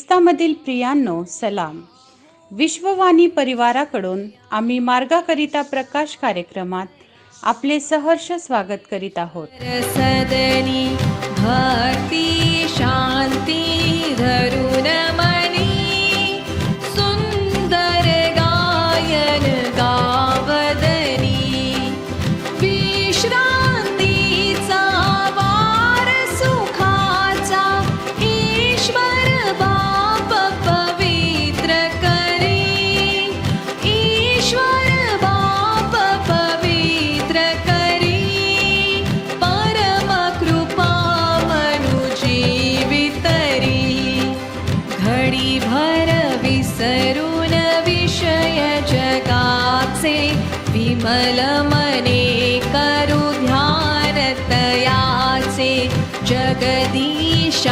ख्रिस्तामधील प्रियांनो, सलाम. विश्ववाणी परिवाराकडून आम्ही मार्गाकरिता प्रकाश कार्यक्रमात आपले सहर्ष स्वागत करीत आहोत. सदनी भक्ती शांती धरून मनी सुंदर गायन गावदनी विश्रांतीचा वार सुखाचा ईश्वर बाप पवित्र करी ईश्वर बाप पवित्र करी परम कृपा मनुजीवितरी घडी भर विसरून विषय जगाचे विमल मने करू ध्यान तयाचे जगदीशाचे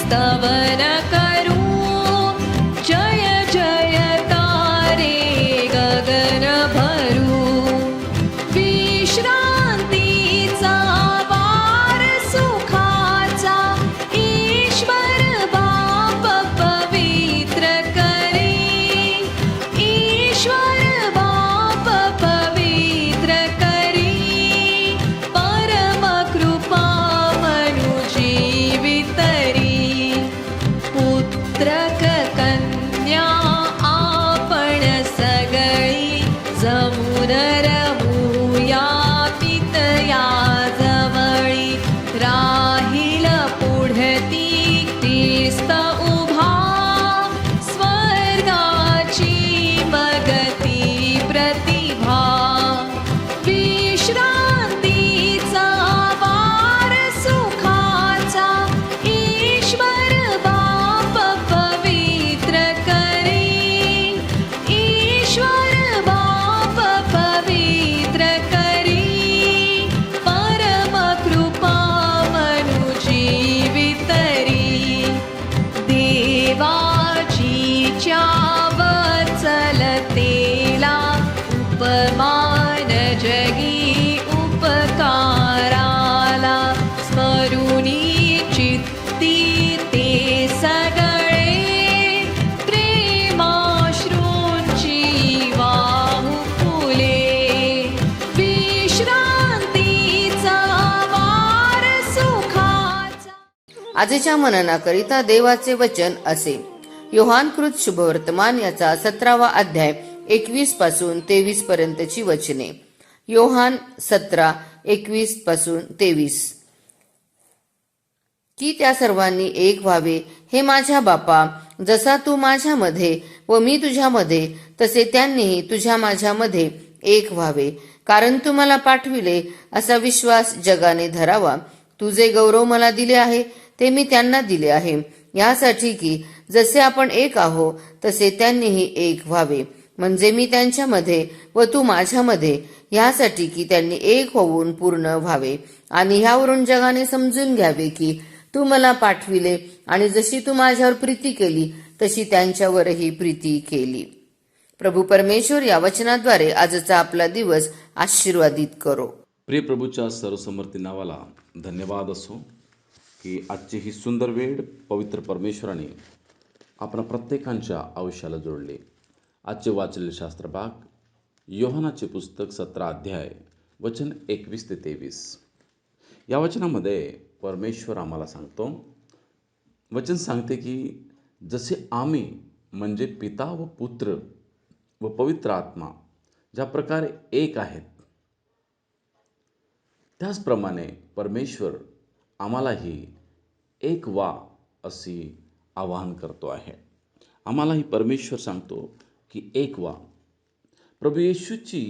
स्तवन करू जय जयकारे गगन भरू विश्रांतीचा वार सुखाचा ईश्वर बाप पवित्र करी ईश्वर बाप पवित्र करी परम कृपा मनुजीवितरी पुत्रक कन्या आपण सगळी जमून रमूया पितया जवळी राहील पुढती ख्रिस्त उभा स्वर्गाची मगती प्रतिभा विश्रांतीचा वार सुखाचा ईश्वर बाप पवित्र करी ईश्वर बाप पवित्र करी परम कृपा मनुजीवितरी देवाचीच्या वचलतेला उपमान जगी उपकाराला स्मरुनी चित्ती ते सगळे प्रेमाश्रूंची वाहू फुले विश्रांतीचा वार सुखाचा. आजच्या मननाकरिता देवाचे वचन असे. योहानकृत शुभवर्तमान याचा 17वा अध्याय 21 पासून 23 पर्यंतची वचने. योहान 17:21 पासून 23. की त्या सर्वांनी एक व्हावे, हे माझ्या बापा, जसा तू माझ्यामध्ये व मी तुझ्यामध्ये, तसे त्यांनीही तुझ्या माझ्यामध्ये एक व्हावे, कारण तू मला पाठविले असा विश्वास जगाने धरावा. तुझे गौरव मला दिले आहे ते मी त्यांना दिले आहे, यासाठी की जसे आपण एक आहो तसे त्यांनीही एक व्हावे, म्हणजे मी त्यांच्यामध्ये व तू माझ्यामध्ये, यासाठी की त्यांनी एक होऊन पूर्ण व्हावे. आणि ह्यावरून जगाने समजून घ्यावे की तू मला पाठविले आणि जशी तू माझ्यावर प्रीती केली तशी त्यांच्यावरही प्रीती केली. प्रभू परमेश्वर या वचनाद्वारे आजचा आपला दिवस आशीर्वादित करो. प्रिय प्रभूच्या सर्वसमर्थी नावाला धन्यवाद असो की आजची ही सुंदर वेळ पवित्र परमेश्वराने आपण प्रत्येकांच्या आयुष्याला जोडले. आजचे वाचलेले शास्त्रभाग योहानाचे पुस्तक 17 अध्याय वचन 21 ते 23. या वचनामध्ये परमेश्वर आम्हाला सांगतो, वचन सांगते की जसे आम्ही म्हणजे पिता व पुत्र व पवित्र आत्मा ज्या प्रकारे एक आहेत, त्याचप्रमाणे परमेश्वर आम्हालाही एक व्हा अशी आवाहन करतो आहे. आम्हालाही परमेश्वर सांगतो की एक व्हा. प्रभू येशूची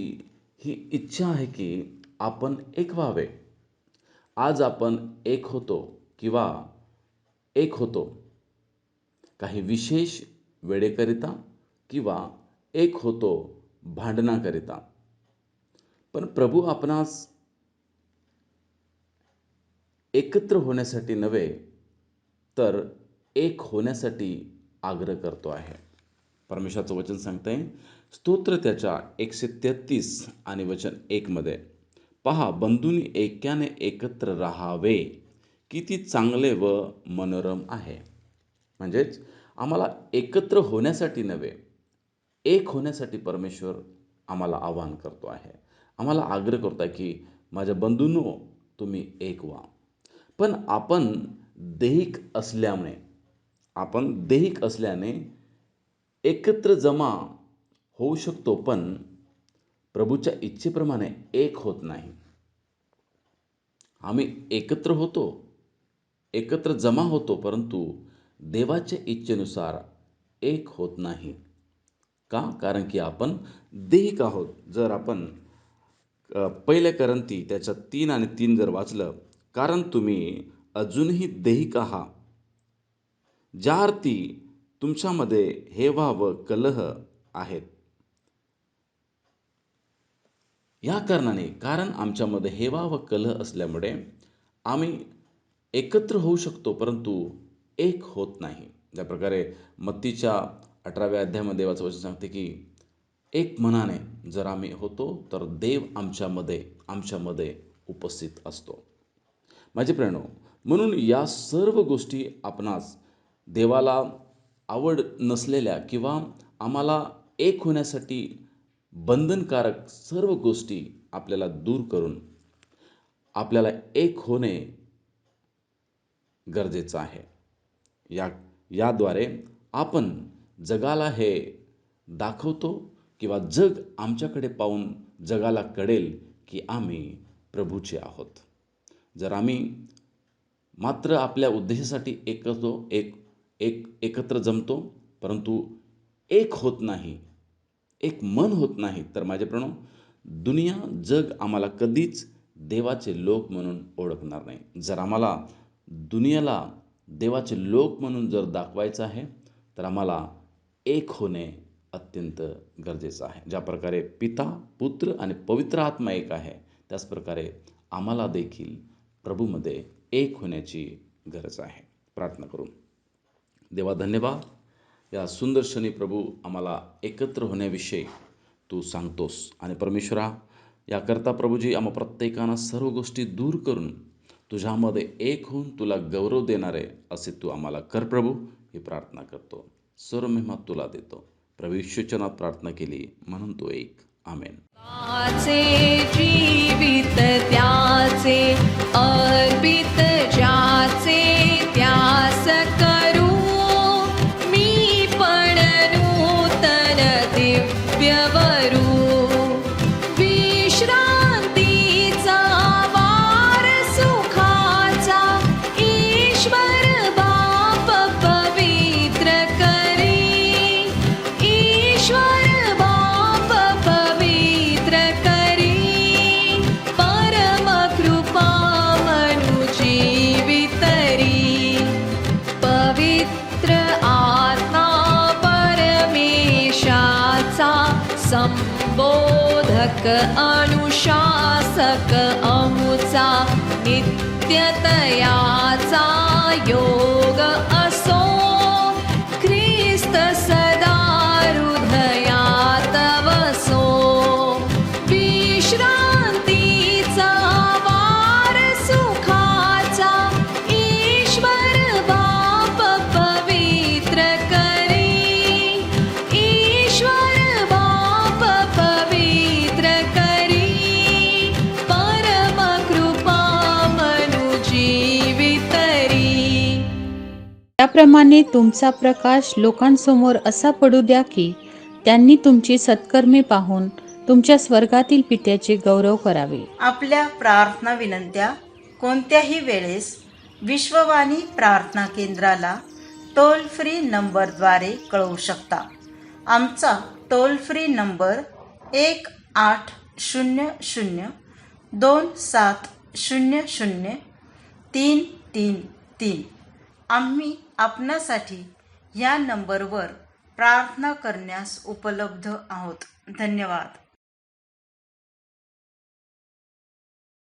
ही इच्छा आहे की आपण एक व्हावे. आज आपण एक होतो किंवा एक होतो काही विशेष वेळेकरिता किंवा एक होतो भांडणाकरिता, पण प्रभू आपणास एकत्र होण्यासाठी नव्हे तर एक होण्यासाठी आग्रह करतो आहे. परमेश्वराचं वचन सांगतंय, स्तोत्र त्याच्या 133 आणि वचन 1 मध्ये, पहा बंधूंनी ऐक्याने एकत्र राहावे, किती चांगले व मनोरम आहे. म्हणजेच आम्हाला एकत्र होण्यासाठी नव्हे, एक होण्यासाठी परमेश्वर आम्हाला आवाहन करतो आहे, आम्हाला आग्रह करतो आहे की माझ्या बंधूंनो तुम्ही एक व्हा. पण आपण देहिक असल्याने एकत्र जमा होऊ शकतो, पण प्रभूच्या इच्छेप्रमाणे एक होत नाही. आम्ही एकत्र जमा होतो, परंतु देवाच्या इच्छेनुसार एक होत नाही. का? कारण की आपण देहिक आहोत. जर आपण 1 करंती त्याच्या 3 आणि 3 जर वाचलं, कारण तुम्ही अजूनही देहिक आहात, ज्या अर्थी तुमच्यामध्ये हेवा व कलह आहेत. या कारणाने, कारण आमच्यामध्ये हेवा व कलह असल्यामुळे आम्ही एकत्र होऊ शकतो, परंतु एक होत नाही. ज्या प्रकारे मत्तीच्या 18व्या अध्यायामध्ये देवाचं वचन सांगते की एक मनाने जर आम्ही होतो तर देव आमच्यामध्ये उपस्थित असतो. माझे प्रियनो, म्हणून या सर्व गोष्टी आपणास देवाला आवड नसलेल्या किंवा आम्हाला एक होण्यासाठी बंधनकारक सर्व गोष्टी आपल्याला दूर करून आपल्याला एक होणे गरजेचं आहे. याद्वारे आपण जगाला हे दाखवतो किंवा जग आमच्याकडे पाहून जगाला कळेल की आम्ही प्रभूचे आहोत. जर आम्ही मात्र आपल्या उद्देशासाठी एकत्र जमतो, परंतु एक होत नाही, एक मन होत नाही, तर माझे प्रणव, जग आम्हाला कधीच देवाचे लोक म्हणून ओळखणार नाही. जर आम्हाला दुनियाला देवाचे लोक म्हणून जर दाखवायचं आहे, तर आम्हाला एक होणे अत्यंत गरजेचं आहे. ज्या प्रकारे पिता, पुत्र आणि पवित्र आत्मा एक आहे, त्याच प्रकारे आम्हाला देखील प्रभूमध्ये एक होण्याची गरज आहे. प्रार्थना करू. देवा, धन्यवाद. या सुंदर क्षणी प्रभू आम्हाला एकत्र होण्याविषयी तू सांगतोस, आणि परमेश्वरा, याकरता प्रभूजी आम्हा प्रत्येकानं सर्व गोष्टी दूर करून तुझ्यामध्ये एक होऊन तुला गौरव देणारे असे तू आम्हाला कर प्रभू. ही प्रार्थना करतो, सर्व महिमा तुला देतो. प्रभू येशूच्या नावात प्रार्थना केली म्हणून तो एक. आमेन. त्याचे जीवित त्याचे अर्पित ज्याचे त्यास करू मी पण नूतन दिव्यवरू. विश्रांतीचा वार सुखाचा ईश्वर बाप पवित्र करी. ईश्वर बाप पवित्र करी. परम कृपा मनु जीवितरी. पवित्र आत्मा परमेशाचा संबोधक अनुशासक अमुचा नित्यतयाचा योग असो. ख्रिस्त सदा हृदयात वसो. विश्रांतीचा वार सुखाचा ईश्वर बाप पवित्र करी. ईश्वर बाप पवित्र करी. परम कृपा मनु जीवितरी. त्याप्रमाणे तुमचा प्रकाश लोकांसमोर असा पडू द्या की त्यांनी तुमची सत्कर्मे पाहून तुमच्या स्वर्गातील पित्याचे गौरव करावे. आपल्या प्रार्थना विनंत्या कोणत्याही वेळेस विश्ववाणी प्रार्थना केंद्राला टोल फ्री नंबरद्वारे कळवू शकता. आमचा टोल फ्री नंबर 1-800-2700-333. आम्ही आपणासाठी या नंबरवर प्रार्थना करण्यास उपलब्ध आहोत. धन्यवाद.